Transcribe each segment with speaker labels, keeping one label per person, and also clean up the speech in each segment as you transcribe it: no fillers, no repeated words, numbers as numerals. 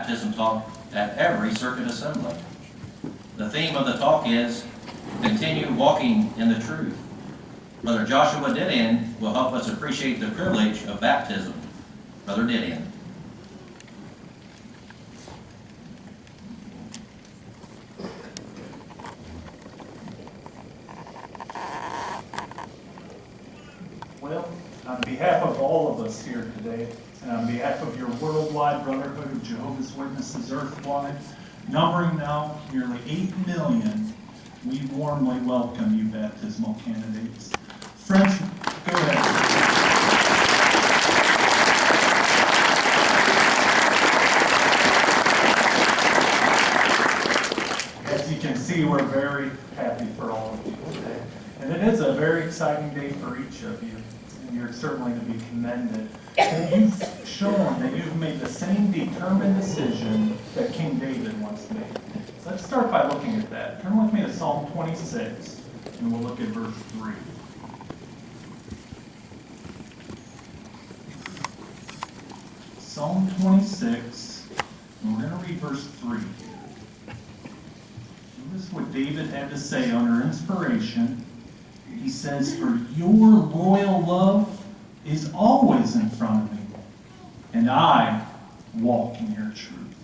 Speaker 1: baptism talk at every circuit assembly. The theme of the talk is continue walking in the truth. Brother Joshua Didion will help us appreciate the privilege of baptism. Brother Didion.
Speaker 2: Well, on behalf of all of us here today, and on behalf of your worldwide Brotherhood of Jehovah's Witnesses earthwide, numbering now nearly 8 million, we warmly welcome you baptismal candidates. Friends, go ahead. As you can see, we're very happy for all of you today. And it is a very exciting day for each of you. And you're certainly to be commended. And you've shown that you've made the same determined decision that King David once made. So let's start by looking at that. Turn with me to Psalm 26, and we'll look at verse 3. Psalm 26, and we're going to read verse 3. Notice what David had to say under inspiration. He says, "For your loyal love is always in front of me, and I walk in your truth."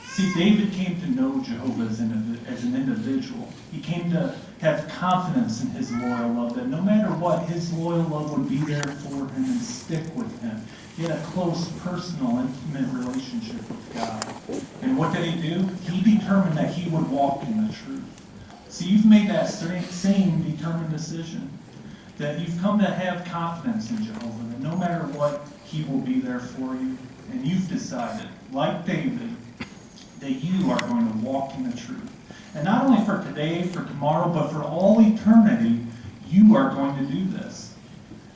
Speaker 2: See, David came to know Jehovah as an individual. He came to have confidence in his loyal love, that no matter what, his loyal love would be there for him and stick with him. He had a close, personal, intimate relationship with God. And what did he do? He determined that he would walk in the truth. See, you've made that same determined decision, that you've come to have confidence in Jehovah, that no matter what, he will be there for you. And you've decided, like David, that you are going to walk in the truth. And not only for today, for tomorrow, but for all eternity, you are going to do this.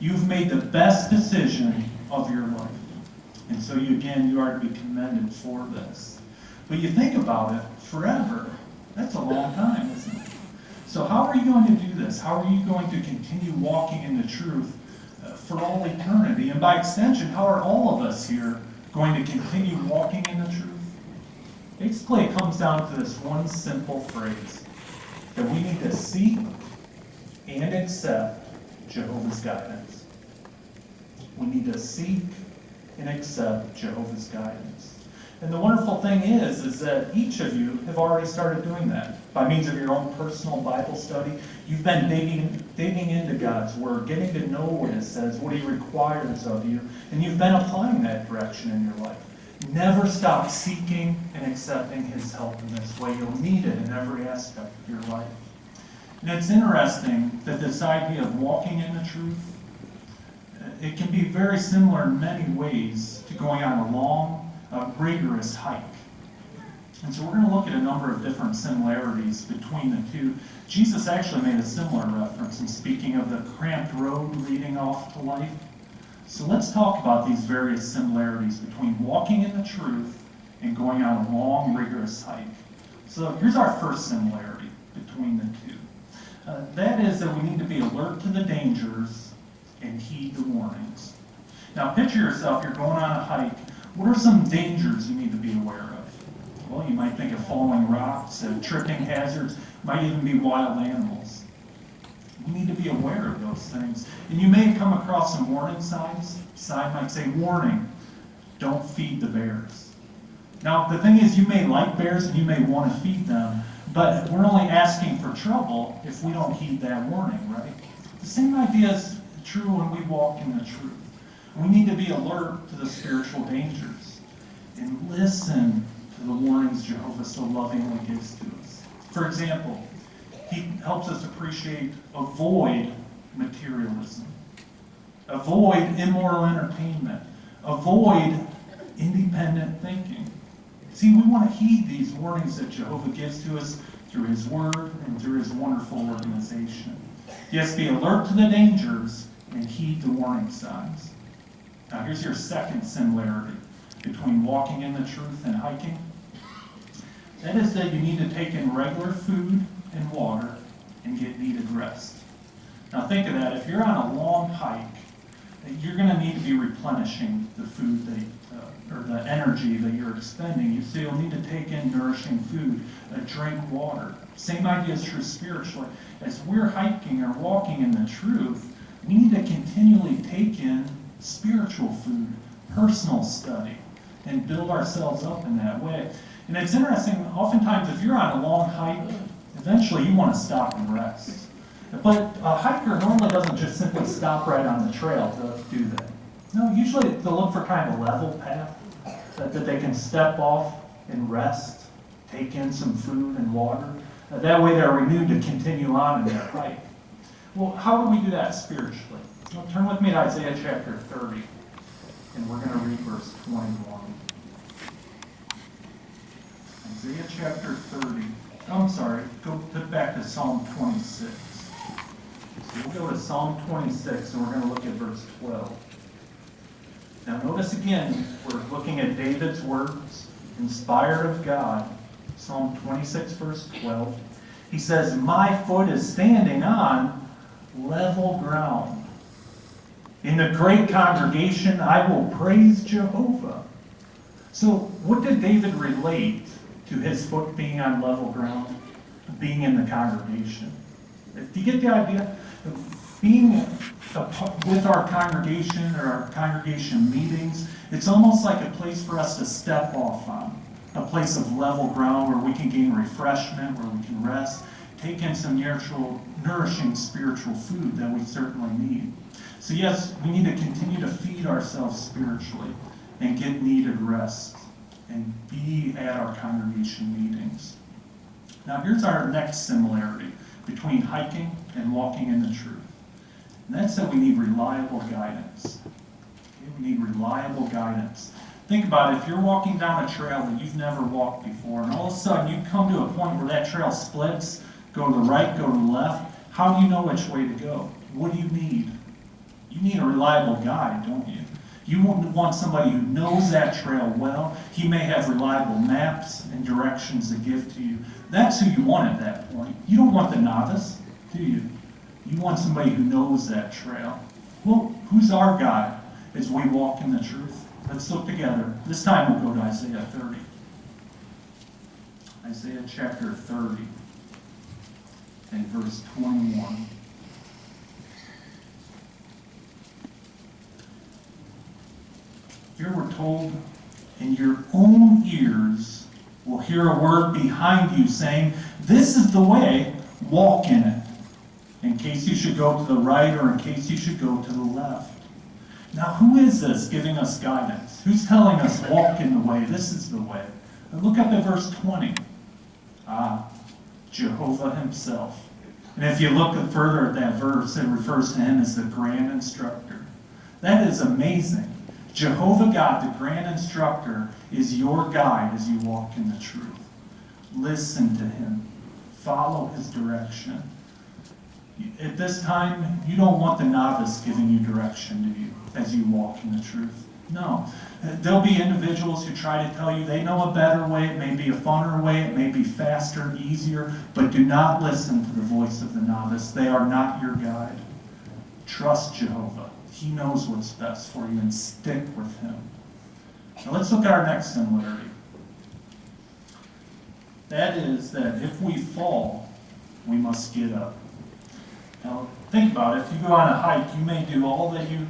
Speaker 2: You've made the best decision of your life. And so you are to be commended for this. But you think about it, forever, that's a long time, isn't it? So how are you going to do this? How are you going to continue walking in the truth for all eternity? And by extension, how are all of us here going to continue walking in the truth? Basically, it comes down to this one simple phrase, that we need to seek and accept Jehovah's guidance. We need to seek and accept Jehovah's guidance. And the wonderful thing is that each of you have already started doing that. By means of your own personal Bible study, you've been digging into God's Word, getting to know what it says, what He requires of you, and you've been applying that direction in your life. Never stop seeking and accepting His help in this way. You'll need it in every aspect of your life. And it's interesting that this idea of walking in the truth, it can be very similar in many ways to going on a long, rigorous hike. And so we're going to look at a number of different similarities between the two. Jesus actually made a similar reference in speaking of the cramped road leading off to life. So let's talk about these various similarities between walking in the truth and going on a long, rigorous hike. So here's our first similarity between the two. That is that we need to be alert to the dangers and heed the warnings. Now picture yourself, you're going on a hike. What are some dangers you need to be aware of? Well, you might think of falling rocks, tripping hazards, might even be wild animals. You need to be aware of those things. And you may come across some warning signs. Sign might say, "Warning, don't feed the bears." Now, the thing is, you may like bears and you may want to feed them, but we're only asking for trouble if we don't heed that warning, right? The same idea is true when we walk in the truth. We need to be alert to the spiritual dangers and listen to the warnings Jehovah so lovingly gives to us. For example, he helps us appreciate, avoid materialism, avoid immoral entertainment, avoid independent thinking. See, we want to heed these warnings that Jehovah gives to us through His Word and through His wonderful organization. Yes, be alert to the dangers and heed the warning signs. Now here's your second similarity between walking in the truth and hiking. That is that you need to take in regular food and water and get needed rest. Now think of that. If you're on a long hike, you're going to need to be replenishing the food or the energy that you're expending. You still need to take in nourishing food, drink water. Same idea is true spiritually. As we're hiking or walking in the truth, we need to continually take in spiritual food, personal study, and build ourselves up in that way. And it's interesting, oftentimes if you're on a long hike, eventually you want to stop and rest. But a hiker normally doesn't just simply stop right on the trail to do that. No, usually they'll look for kind of a level path that they can step off and rest, take in some food and water. That way they're renewed to continue on in their hike. Well, how do we do that spiritually? Well, turn with me to Isaiah chapter 30, and we're going to read verse 21. Isaiah chapter 30. I'm sorry, go back to Psalm 26. So we'll go to Psalm 26, and we're going to look at verse 12. Now notice again, we're looking at David's words, inspired of God. Psalm 26, verse 12. He says, "My foot is standing on level ground. In the great congregation, I will praise Jehovah." So what did David relate to his foot being on level ground, being in the congregation? Do you get the idea? Being with our congregation or our congregation meetings, it's almost like a place for us to step off on, a place of level ground where we can gain refreshment, where we can rest, take in some nourishing spiritual food that we certainly need. So yes, we need to continue to feed ourselves spiritually and get needed rest and be at our congregation meetings. Now here's our next similarity between hiking and walking in the truth. And that's that we need reliable guidance. Okay, we need reliable guidance. Think about it, if you're walking down a trail that you've never walked before, and all of a sudden you come to a point where that trail splits, go to the right, go to the left, how do you know which way to go? What do you need? You need a reliable guide, don't you? You want somebody who knows that trail well. He may have reliable maps and directions to give to you. That's who you want at that point. You don't want the novice, do you? You want somebody who knows that trail. Well, who's our guide as we walk in the truth? Let's look together. This time we'll go to Isaiah 30. Isaiah chapter 30 and verse 21. Here we're told, "And your own ears will hear a word behind you saying, 'This is the way, walk in it,' in case you should go to the right or in case you should go to the left." Now, who is this giving us guidance? Who's telling us, walk in the way? This is the way. And look up at verse 20. Jehovah himself. And if you look further at that verse, it refers to him as the grand instructor. That is amazing. Jehovah God, the grand instructor, is your guide as you walk in the truth. Listen to him. Follow his direction. At this time, you don't want the novice giving you direction, do you, as you walk in the truth? No. There'll be individuals who try to tell you they know a better way, it may be a funner way, it may be faster, easier, but do not listen to the voice of the novice. They are not your guide. Trust Jehovah. He knows what's best for you, and stick with him. Now let's look at our next similarity. That is that if we fall, we must get up. Now, think about it. If you go on a hike, you may do all that you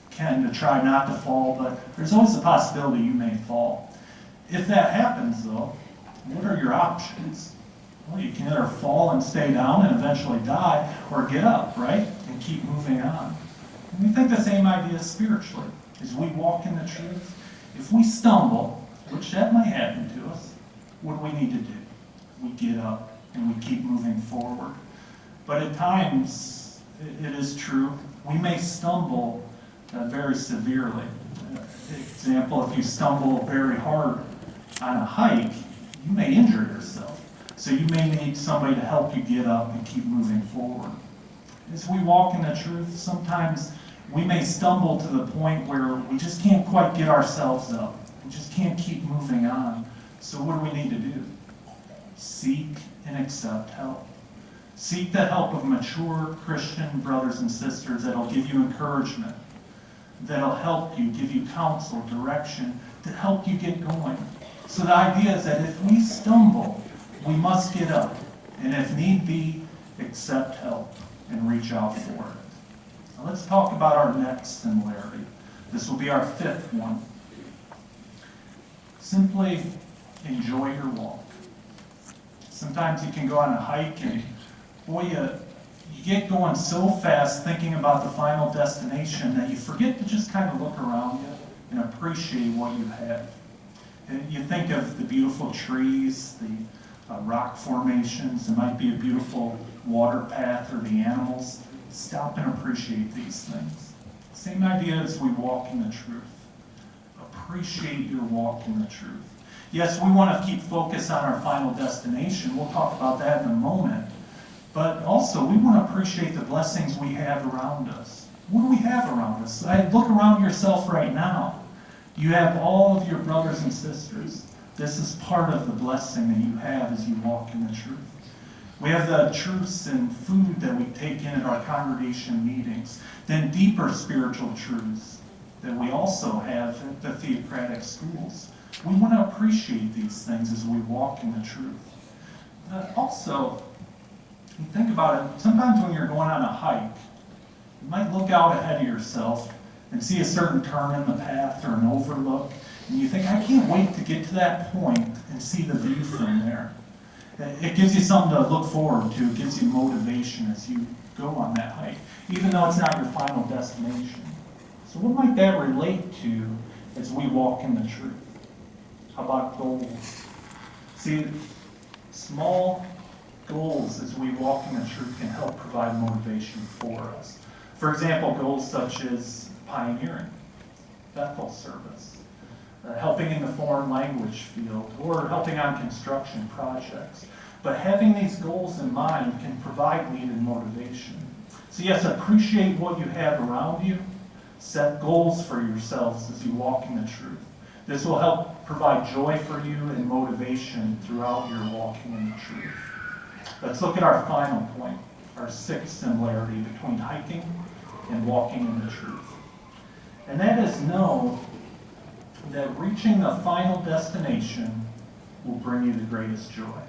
Speaker 2: can to try not to fall, but there's always a possibility you may fall. If that happens, though, what are your options? Well, you can either fall and stay down and eventually die, or get up, right, and keep moving on. And we think the same idea spiritually. As we walk in the truth, if we stumble, which that might happen to us, what do we need to do? We get up and we keep moving forward. But at times, it is true, we may stumble very severely. Example, if you stumble very hard on a hike, you may injure yourself. So you may need somebody to help you get up and keep moving forward. As we walk in the truth, sometimes we may stumble to the point where we just can't quite get ourselves up. We just can't keep moving on. So what do we need to do? Seek and accept help. Seek the help of mature Christian brothers and sisters that will give you encouragement. that'll help you, give you counsel, direction, to help you get going. So the idea is that if we stumble, we must get up, and if need be, accept help and reach out for it. Now let's talk about our next similarity. This will be our fifth one. Simply enjoy your walk. Sometimes you can go on a hike and, boy, you get going so fast thinking about the final destination that you forget to just kind of look around you and appreciate what you have. And you think of the beautiful trees, the rock formations, it might be a beautiful water path or the animals. Stop and appreciate these things. Same idea as we walk in the truth. Appreciate your walk in the truth. Yes, we want to keep focus on our final destination. We'll talk about that in a moment. But also, we want to appreciate the blessings we have around us. What do we have around us? Look around yourself right now. You have all of your brothers and sisters. This is part of the blessing that you have as you walk in the truth. We have the truths and food that we take in at our congregation meetings. Then deeper spiritual truths that we also have at the theocratic schools. We want to appreciate these things as we walk in the truth. Also, you think about it, sometimes when you're going on a hike, you might look out ahead of yourself and see a certain turn in the path or an overlook, and you think, I can't wait to get to that point and see the view from there. It gives you something to look forward to. It gives you motivation as you go on that hike, even though it's not your final destination. So what might that relate to as we walk in the truth? How about goals? See, small goals as we walk in the truth can help provide motivation for us. For example, goals such as pioneering, Bethel service, helping in the foreign language field, or helping on construction projects. But having these goals in mind can provide needed motivation. So yes, appreciate what you have around you. Set goals for yourselves as you walk in the truth. This will help provide joy for you and motivation throughout your walking in the truth. Let's look at our final point, our sixth similarity between hiking and walking in the truth. And that is know that reaching the final destination will bring you the greatest joy.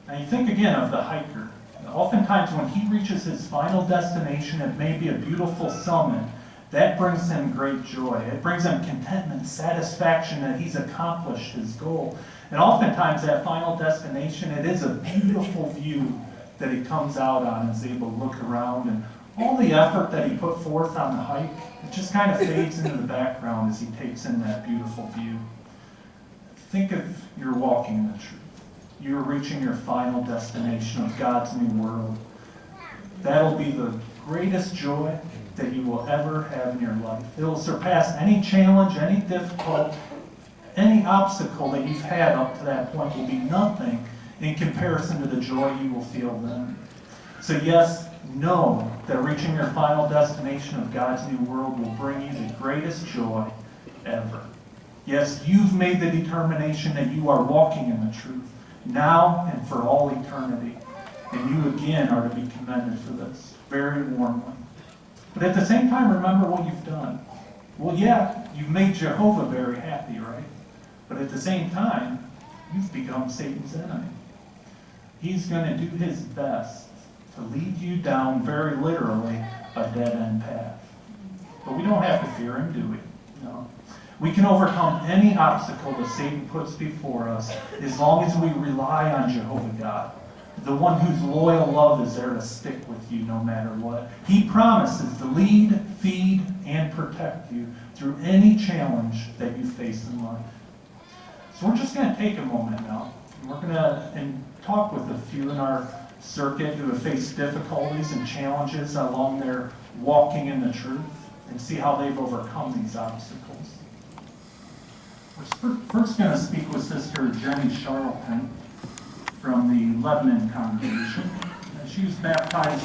Speaker 2: Now you think again of the hiker. Oftentimes when he reaches his final destination, it may be a beautiful summit, that brings him great joy. It brings him contentment, satisfaction that he's accomplished his goal. And oftentimes that final destination, it is a beautiful view that he comes out on and is able to look around, and all the effort that he put forth on the hike, it just kind of fades into the background as he takes in that beautiful view. Think of your walking in the truth. You're reaching your final destination of God's new world. That'll be the greatest joy that you will ever have in your life. It will surpass any challenge, any difficult, any obstacle that you've had up to that point will be nothing in comparison to the joy you will feel then. So yes, know that reaching your final destination of God's new world will bring you the greatest joy ever. Yes, you've made the determination that you are walking in the truth, now and for all eternity. And you again are to be commended for this, very warmly. But at the same time, remember what you've done. Well, yeah, you've made Jehovah very happy, right? But at the same time, you've become Satan's enemy. He's going to do his best to lead you down, very literally, a dead-end path. But we don't have to fear him, do we? No. We can overcome any obstacle that Satan puts before us as long as we rely on Jehovah God, the one whose loyal love is there to stick with you no matter what. He promises to lead, feed, and protect you through any challenge that you face in life. So we're just going to take a moment now. And we're going to talk with a few in our circuit who have faced difficulties and challenges along their walking in the truth and see how they've overcome these obstacles. We're first going to speak with Sister Jenny Charlton from the Lebanon congregation. She was baptized